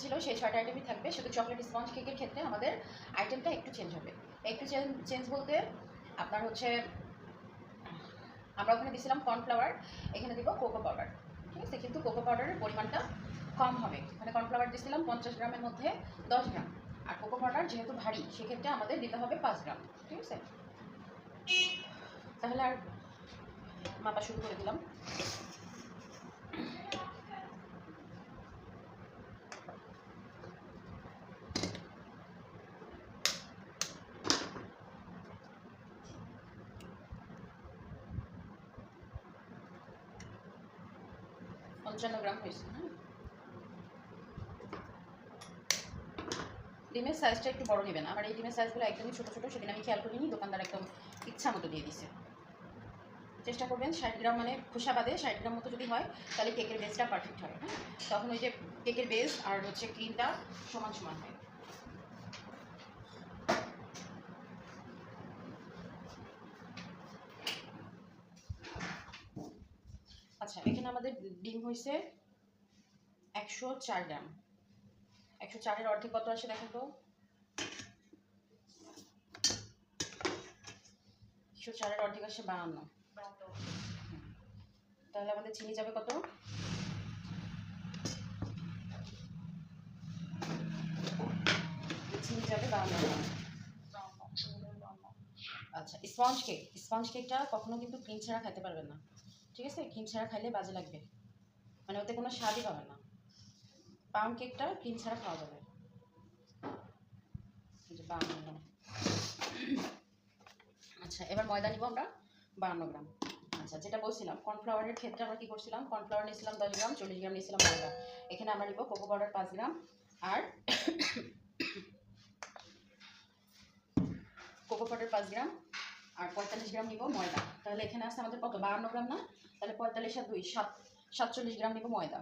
ছিল সেই 6টা আইটেমই থাকবে, শুধু চকলেট স্পঞ্জ কেকের ক্ষেত্রে আমাদের আইটেমটা একটু চেঞ্জ হবে। একটু চেঞ্জ বলতে আপনার হচ্ছে আমরা ওখানে দিয়েছিলাম কর্নফ্লাওয়ার, এখানে দিব কোকো পাউডার, ঠিক আছে? কিন্তু কোকো পাউডারের পরিমাণটা কম হবে, মানে কর্নফ্লাওয়ার দিয়েছিলাম 50 গ্রামের মধ্যে 10 গ্রাম, আর কোকো পাউডার যেহেতু ভারী সেক্ষেত্রে আমাদের দিতে হবে 5 গ্রাম, ঠিক আছে? তাহলে আর মাপা শুরু করে দিলাম। গ্রাম হয়েছে। হ্যাঁ, ডিমের সাইজটা একটু বড় নেবেন, আমার এই ডিমের সাইজগুলো একদমই ছোটো ছোটো, সেদিন আমি খেয়াল করিনি, দোকানদার একদম ইচ্ছা মতো দিয়ে দিছে। চেষ্টা করবেন 60 গ্রাম, মানে খোসা বাদে 60 গ্রাম মতো যদি হয় তাহলে কেকের বেসটা পারফেক্ট হয়। হ্যাঁ, তখন ওই যে কেকের বেস আর হচ্ছে ক্রিমটা সমান সমান হয়। আচ্ছা, এখানে আমাদের ডিম হয়েছে 104 গ্রাম। 104-এর অর্ধেক কত আসে দেখো তো? 104-এর অর্ধেক আসে 52। তাহলে আমাদের চিনি যাবে কত? চিনি যাবে 52 গ্রাম। আচ্ছা, স্পঞ্জ কেকটা কখনো কিন্তু ক্রিম ছাড়া খেতে পারবেন না, ঠিক আছে? ক্রিম ছাড়া খাইলে বাজে লাগবে, মানে ওতে কোনো স্বাদই পাবেন না। পাউন্ড কেকটা ক্রিম ছাড়া খাওয়া যাবে। আচ্ছা, এবার ময়দা নিব আমরা 52 গ্রাম। আচ্ছা, যেটা বলছিলাম কর্নফ্লাওয়ারের ক্ষেত্রে আমরা কি করছিলাম, কর্নফ্লাওয়ার নিয়েছিলাম 10 গ্রাম, 40 গ্রাম নিয়েছিলাম ময়দা। এখানে আমরা নিব কোকো পাউডার 5 গ্রাম, আর কোকো পাউডার 5 গ্রাম আর 45 গ্রাম নিব ময়দা। তাহলে এখানে আছে আমাদের কত? 52 গ্রাম না? তাহলে 45 আর 2 47 গ্রাম নিব ময়দা।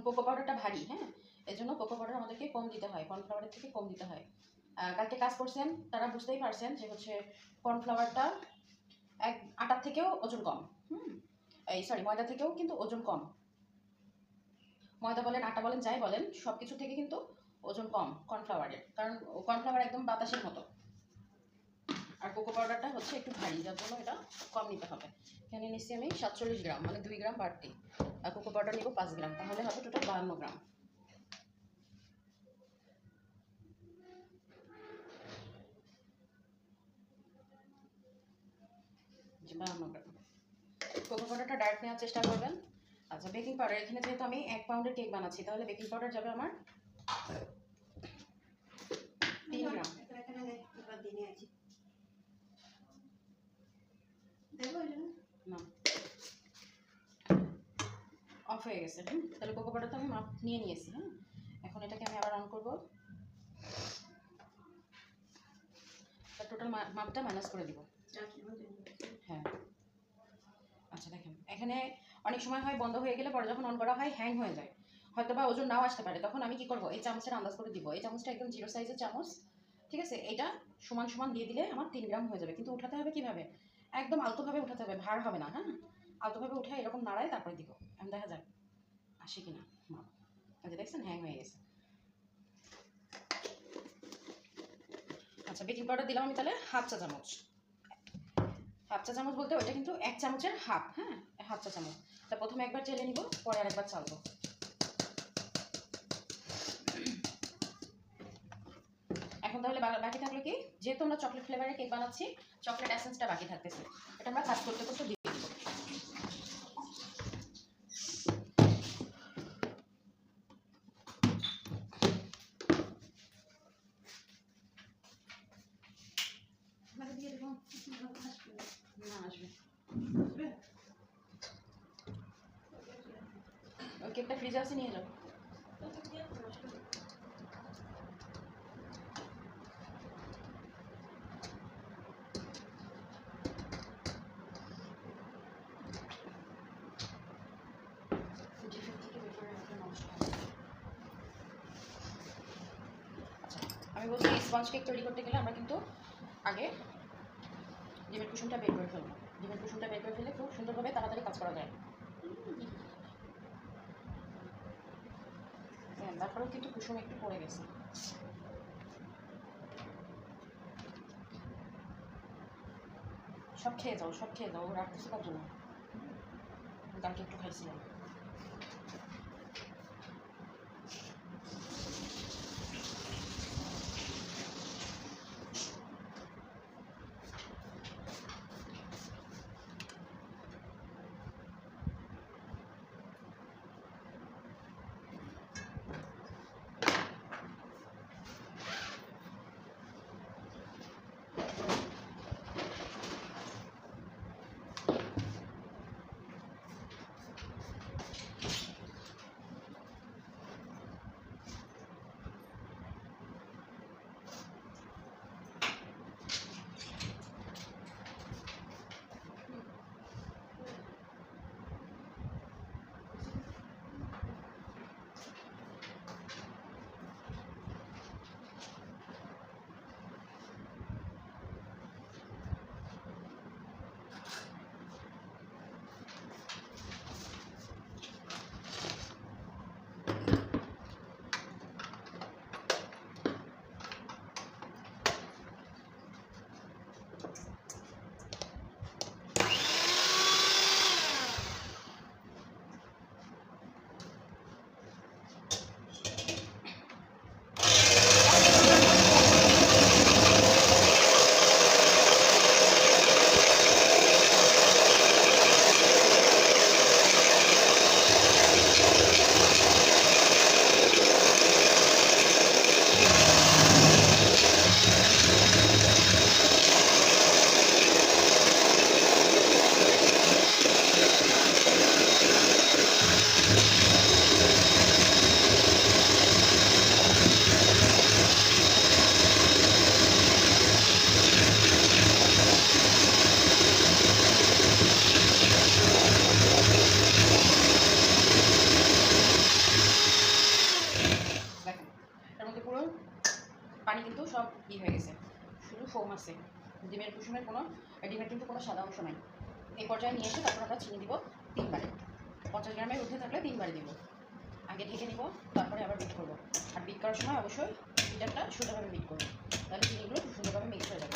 কোকো পাউডারটা ভারী, হ্যাঁ, এই জন্য কোকো পাউডার আমাদেরকে কম দিতে হয়, কর্নফ্লাওয়ারের থেকে কম দিতে হয়। কালকে কাজ করছেন তারা বুঝতেই পারছেন যে হচ্ছে কর্নফ্লাওয়ারটা আটার থেকেও ওজন কম। সরি, ময়দা থেকেও কিন্তু ওজন কম। ময়দা বলেন, আটা বলেন, যাই বলেন, সব কিছু থেকে কিন্তু ওজন কম কর্নফ্লাওয়ারের, কারণ কর্নফ্লাওয়ার একদম বাতাসের মতো, আর কোকো পাউডারটা হচ্ছে একটু ভারী, যার জন্য এটা কম নিতে হবে। এখানে নিচ্ছি আমি 47 গ্রাম, মানে 2 গ্রাম বাড়তি, আর কোকো পাউডার নিব 5 গ্রাম, তাহলে হবে টোটাল 52 গ্রাম। কোকো পাউডারটা ডার্ক নেওয়ার চেষ্টা করবেন। আচ্ছা, বেকিং পাউডার, এখানে যেহেতু আমি 1 পাউন্ডের কেক বানাচ্ছি, তাহলে বেকিং পাউডার যাবে আমার 3 গ্রাম। না, অফ হয়ে গেছে। তাহলে কোকো পাউডার তো আমি মাপ নিয়ে নিয়েছি। হ্যাঁ, এখন এটাকে আমি আবার অন করব, টোটাল মাপটা মাইনাস করে দিব। হ্যাঁ, আচ্ছা দেখেন, এখানে অনেক সময় হয় বন্ধ হয়ে গেলে পরে যখন অন করা হয় হ্যাং হয়ে যায়, হয়তো বা ওজন নাও আসতে পারে। তখন আমি কি করব, এই চামচের আন্দাজ করে দিব। এই চামচটা একদম 0 সাইজের চামচ, ঠিক আছে? এটা সমান সমান দিয়ে দিলে আমার 3 গ্রাম হয়ে যাবে। কিন্তু উঠাতে হবে কিভাবে? একদম আলতোভাবে উঠাতে হবে, ভার হবে না। হ্যাঁ, আলতোভাবে উঠে এরকম নাড়ায় তারপরে দিব। এখন দেখা যাক আসে কিনা মাপ। আচ্ছা, দেখছেন হ্যাং হয়ে গেছে। আচ্ছা, বেকিং পাউডার দিলাম আমি তাহলে হাফ চা চামচ। হাফ চা চামচ বলতে ওইটা কিন্তু 1 চামচের হাফ। হ্যাঁ, হাফ চা চামচ। তা প্রথমে একবার চেলে নিব, পরে আরেকবার চালবো। এখন তাহলে বাকি থাকলো কি, যেহেতু আমরা চকলেট ফ্লেভারের কেক বানাচ্ছি, চকলেট এসেন্সটা বাকি থাকতেছে, এটা আমরা কাজ করতে করতে দিয়ে দিব। না, আসবে ওই কেকটা ফ্রিজে আছে, নিয়ে যাও। আমি বলছি স্পঞ্জ কেক তৈরি করতে গেলে আমরা কিন্তু আগে ডিমের কুসুমটা বের করে ফেলবো। ডিমের কুসুমটা বের করে ফেললে খুব সুন্দরভাবে তাড়াতাড়ি কাজ করা যায়। তারপরেও কিন্তু কুসুম একটু পড়ে গেছে। সব খেয়ে যাও, সব খেয়ে যাও, রাখতেছে তার জন্য। কালকে একটু খাইছিলাম। পানি কিন্তু সব হয়ে গেছে, শুধু ফোম আছে। ডিমের কুসুমের কোনো ডিমের কিন্তু কোনো সাদা অংশ নাই। এই পর্যায়ে নিয়ে এসে তারপর আমরা চিনি দিব 3 বারে। 50 গ্রামের ঊর্ধ্বে থাকলে 3 বারে দিব। আগে ঢেকে নিব, তারপরে আবার বিট করবো। আর বিট করার সময় অবশ্যই বিটারটা সোজাভাবে বিট করবো, তাহলে চিনিগুলো খুব সুন্দরভাবে মিক্স হয়ে যাবে।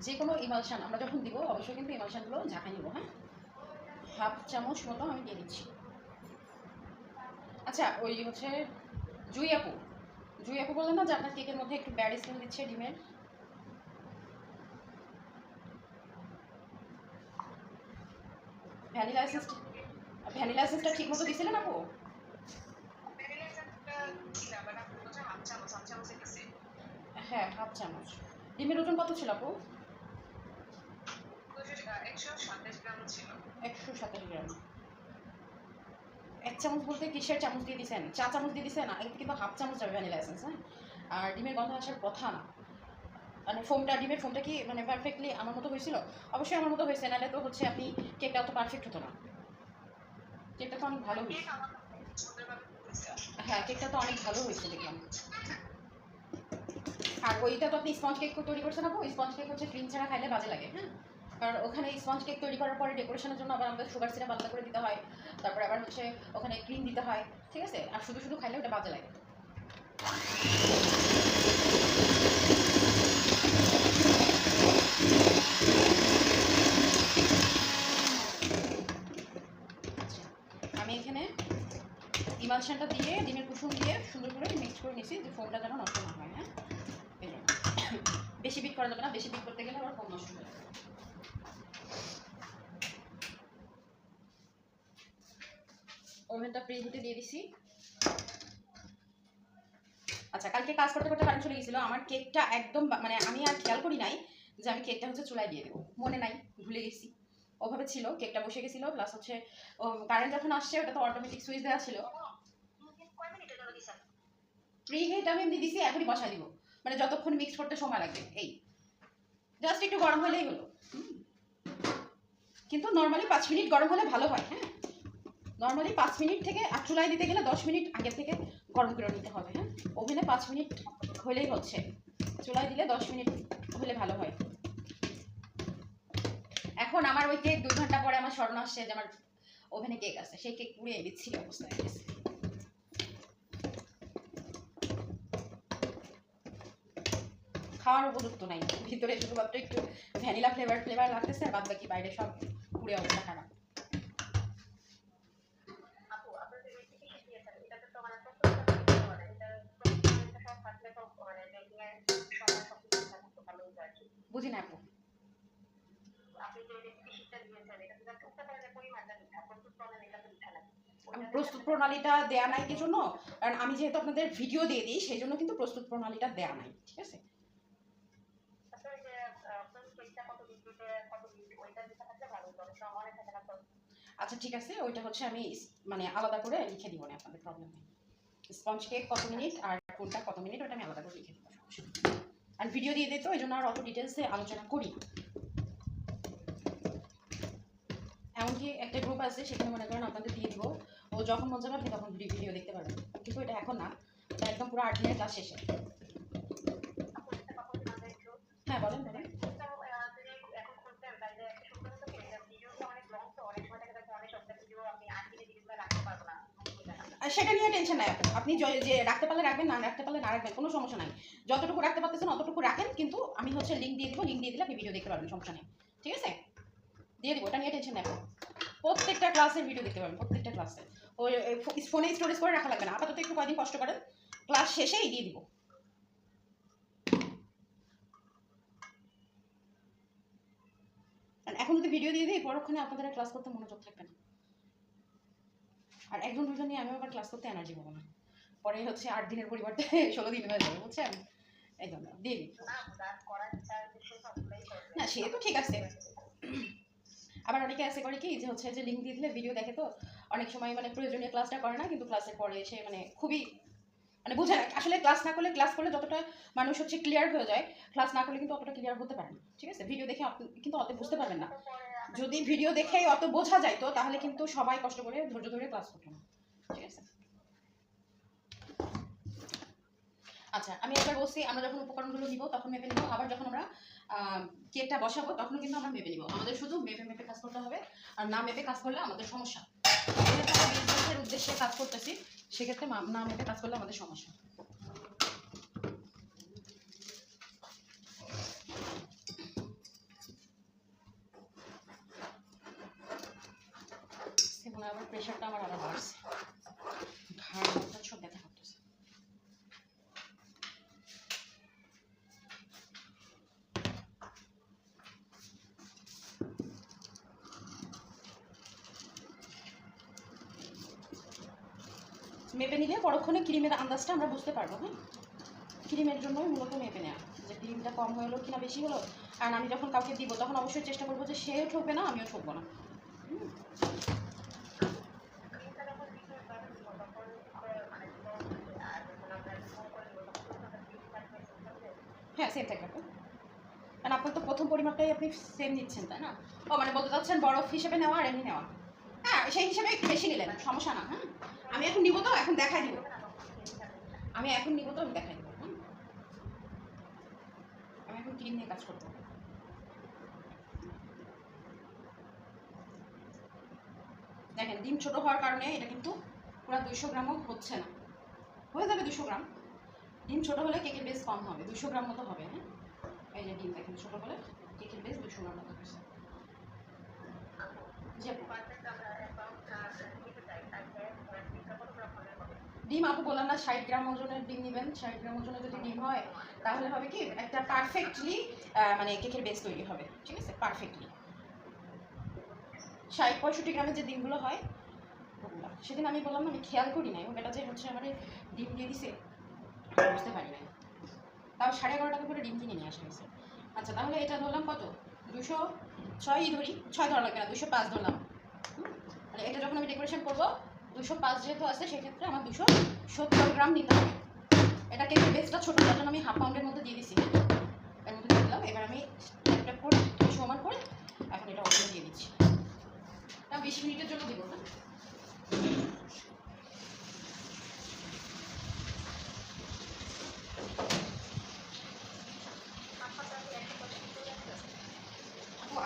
যে কোনো ইমালশান আমরা যখন দিব অবশ্যই কিন্তু ইমালশানগুলো ঝাঁকাই নেব। হ্যাঁ, হাফ চামচ মতো আমি দিয়ে দিচ্ছি। আচ্ছা, ওই হচ্ছে জুই আপু বললেন না যে আপনার কেকের মধ্যে একটু ব্যাড স্মেল দিচ্ছে ডিমের। ভ্যানিলা এসেন্সটা ঠিক মতো দিছিলেন আপু? হ্যাঁ, হাফ চামচ। ডিমের ওজন কত ছিল আপু? 127 গ্রাম। 1 চামচ বলতে কিসের চামচ দিয়ে দিছেন? চা চামচ দিয়ে দিছেন? এতে কিন্তু হাফ চামচ যাবে ভ্যানিলা এসেন্স, হ্যাঁ? আর ডিমের গন্ধ আসার কথা না। মানে ডিমের ফোমটা কি মানে পারফেক্টলি আমার মতো হয়েছিল? অবশ্যই আমার মতো হয়েছে, নাহলে তো হচ্ছে আপনি কেকটা অত পারফেক্ট হতো না। কেকটা তো অনেক ভালো হয়েছে। হ্যাঁ, কেকটা তো অনেক ভালো হয়েছে দেখলাম। আর ওইটা তো আপনি স্পঞ্জ কেক তৈরি করছেন আপু। স্পঞ্জ কেক হচ্ছে ক্রিম ছাড়া খাইলে বাজে লাগে, হ্যাঁ? কারণ ওখানে স্পঞ্জ কেক তৈরি করার পরে ডেকোরেশনের জন্য আবার আমাদের সুগার সিরাপ আলাদা করে দিতে হয়, তারপরে আবার হচ্ছে ওখানে ক্রিম দিতে হয়, ঠিক আছে? আর শুধু শুধু খাইলে ওটা বাজে লাগে। আমি এখানে ইমালশনটা দিয়ে ডিমের কুসুম দিয়ে সুন্দর করে মিক্স করে নিয়েছি, যে ফোমটা যেন নষ্ট না হয়, হ্যাঁ? এই জন্য বেশি বিট করা যাবে না, বেশি বিট করতে গেলে আবার ফোম নষ্ট হয়ে যাবে। ওভেনটা প্রি হিটে দিয়ে দিছি। আচ্ছা, কালকে কাজ করতে করতে কারেন্ট চলে গেছিল, আমার কেকটা একদম মানে আমি আর খেয়াল করি নাই যে আমি কেকটা হচ্ছে চুলায় দিয়ে দেবো, মনে নাই, ভুলে গেছি। ওভাবে ছিল, কেকটা বসে গেছিল, প্লাস হচ্ছে কারেন্ট যখন আসছে ওটা তো অটোমেটিক সুইচ দেওয়া ছিল। প্রি হিট আমি এমনি দিছি, এখনই বসাই দিব, মানে যতক্ষণ মিক্স করতে সময় লাগবে, এই জাস্ট একটু গরম হলেই হলো। কিন্তু নর্মালি 5 মিনিট গরম হলে ভালো হয়, হ্যাঁ? নর্মালি 5 মিনিট থেকে, আর চুলায় দিতে গেলে 10 মিনিট আগে থেকে গরম করে নিতে হবে, হ্যাঁ? ওভেনে 5 মিনিট হলেই হচ্ছে, চুলায় দিলে 10 মিনিট হলে ভালো হয়। এখন আমার ওই কেক 2 ঘন্টা পরে আমার স্মরণ আসছে যে আমার ওভেনে কেক আছে, সেই কেক পুড়িয়ে বিচ্ছিরি অবস্থা হয়ে গেছে। খাওয়ার উপযুক্ত নাই, ভিতরে শুধুমাত্র একটু ভ্যানিলা ফ্লেভার লাগতেছে, আর বাদ বাকি বাইরে সব পুড়ে অবস্থা খারাপ। বুঝি না আপু। আমি প্রস্তুত প্রণালীটা দেয়া নাই কি জন্য, কারণ আমি যেহেতু আপনাদের ভিডিও দিয়ে দিই সেই জন্য কিন্তু প্রস্তুত প্রণালীটা দেয়া নাই, ঠিক আছে? আচ্ছা ঠিক আছে, ওইটা হচ্ছে আমি মানে আলাদা করে লিখে দিব না, আপনাদের প্রবলেম নেই। স্পঞ্জ কেক কত মিনিট আর কোনটা কত মিনিট ওটা আমি আলাদা করে লিখে দিব, আর ভিডিও দিয়ে দিই তো এই জন্য আর অত ডিটেলসে আলোচনা করি। এমনকি একটা গ্রুপ আছে, সেখানে মনে করেন আপনাদের দিয়ে দিব, ও যখন মন যাবে আপনি তখন ভিডিও দেখতে পারবেন, কিন্তু এটা এখন না, এটা একদম পুরো 8 দিনের ক্লাস শেষে। হ্যাঁ বলেন বলেন। সেটা নিয়ে টেনশন নাই আপু, আপনি যে রাখতে পারলে রাখবেন, না রাখতে পারলে না রাখবেন, কোনো সমস্যা নাই। যতটুকু রাখতে পারতেছেন অতটুকু রাখেন, কিন্তু আমি হচ্ছে লিঙ্ক দিয়ে দিব, লিঙ্ক দিয়ে দিলে আপনি ভিডিও দেখতে পারবেন, সমস্যা নেই, ঠিক আছে? দিয়ে দিব, ওটা নিয়ে টেনশন নেই। প্রত্যেকটা ক্লাসের ভিডিও দেখতে পারবেন, প্রত্যেকটা ক্লাসে। ওই ফোনে স্টোরেজ করে রাখা লাগবে না, আপাতত একটু কয়দিন কষ্ট করেন, ক্লাস শেষেই দিয়ে দিব। এখন যদি ভিডিও দিয়ে দিই পরক্ষণে আপনাদের ক্লাস করতে মনোযোগ থাকবে না, আর একজন দুজন নিয়ে আমি আবার ক্লাস করতে এনার্জি পাবো না, পরে হচ্ছে 8 দিনের পরিবর্তে 16 দিন হয়ে যাবে, বুঝছেন? এই জন্য দিয়ে দিই। না সে তো ঠিক আছে। আবার অনেকে আছে করে কি যে হচ্ছে যে লিঙ্ক দিয়ে দিলে ভিডিও দেখে, তো অনেক সময় মানে প্রয়োজনীয় ক্লাসটা করে না, কিন্তু ক্লাসের পরে এসে মানে খুবই মানে বুঝে না আসলে, ক্লাস না করলে, ক্লাস করলে যতটা মানুষ হচ্ছে ক্লিয়ার হয়ে যায়, ক্লাস না করলে কিন্তু অতটা ক্লিয়ার হতে পারে না, ঠিক আছে? ভিডিও দেখে আপনি কিন্তু অত বুঝতে পারবেন না, যদি ভিডিও দেখে অত বোঝা যায় তো তাহলে কিন্তু সবাই কষ্ট করে ধৈর্য ধরে ক্লাস করতো না, ঠিক আছে? আচ্ছা আমি একবার বলছি, আমরা যখন উপকরণগুলো নিব তখন মেপে নিব, আবার যখন আমরা কেকটা বসাবো তখন কিন্তু আমরা মেপে নিব, আমাদের শুধু মেপে মেপে কাজ করতে হবে, আর না মেপে কাজ করলে আমাদের সমস্যা। যেহেতু আমরা বিজনেসের উদ্দেশ্যে কাজ করতেছি, সেক্ষেত্রে না মেপে কাজ করলে আমাদের সমস্যা। আবার প্রেশারটা আমার আবার বাড়ছে, ঘাড় মাথা সব ব্যথা করতেছে। মেপে নিলে পরক্ষণে ক্রিমের আন্দাজটা আমরা বুঝতে পারবো, হ্যাঁ? ক্রিমের জন্যই মূলত মেপে নেওয়া, যে ক্রিমটা কম হলো কিনা বেশি হলো। আর আমি যখন কাউকে দিব তখন অবশ্যই চেষ্টা করবো যে সেও ঠকবে না, আমিও ঠকবো না। হ্যাঁ সেম থাকবে আপু, কারণ আপনার তো প্রথম পরিমাপটাই আপনি সেম নিচ্ছেন তাই না? ও মানে বলতে চাচ্ছেন বরফ হিসেবে নেওয়া আর এমনি নেওয়া। হ্যাঁ সেই হিসেবে একটু বেশি নিলেন, সমস্যা না। হ্যাঁ আমি এখন নিব তো, এখন দেখাই দিব, আমি এখন নিব তো, আমি দেখাই দিব। হ্যাঁ আমি এখন ক্রিম নিয়ে কাজ করবো। দেখেন ডিম ছোট হওয়ার কারণে এটা কিন্তু পুরো 200 গ্রামও হচ্ছে না, হয়ে যাবে 200 গ্রাম। ডিম ছোট হলে কেকের বেস কম হবে, 200 গ্রাম মতো হবে। হ্যাঁ এই যে ডিম দেখেন ছোট হলে কেকের বেস 200 গ্রাম মতো হচ্ছে। জি আপু, ডিম আপু বললাম না 60 গ্রাম ওজনের ডিম নেবেন। 60 গ্রাম ওজনের যদি ডিম হয় তাহলে হবে কি একটা পারফেক্টলি মানে কেকের বেস তৈরি হবে, ঠিক আছে? পারফেক্টলি 60-65 গ্রামের যে ডিমগুলো হয় ওগুলো, সেদিন আমি বললাম না আমি খেয়াল করি নাই, ওটা যে হচ্ছে আমার ডিম দিয়ে দিছে বুঝতে পারি নাই, তাও 11.5 টাকা করে ডিম কিনে নিয়ে আসা হয়েছে। আচ্ছা তাহলে এটা ধরলাম কত, 206 ধরি, 6 ধরা লাগবে না, 205 ধরলাম। তাহলে এটা যখন আমি ডেকোরেশন করবো 205 যেহেতু আছে সেক্ষেত্রে আমার 270 গ্রাম নিতে হবে। এটা কেকের বেসটা ছোটো, তার জন্য আমি হাফ পাউন্ডের মধ্যে দিয়ে দিচ্ছি। এর মধ্যে দিয়ে দিলাম। এবার আমি ট্যাপ করে সমান করে এখন এটা ওপরে দিয়ে দিচ্ছি। এটা 20 মিনিটের জন্য দিব না।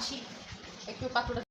আসি একটু পাত্রটা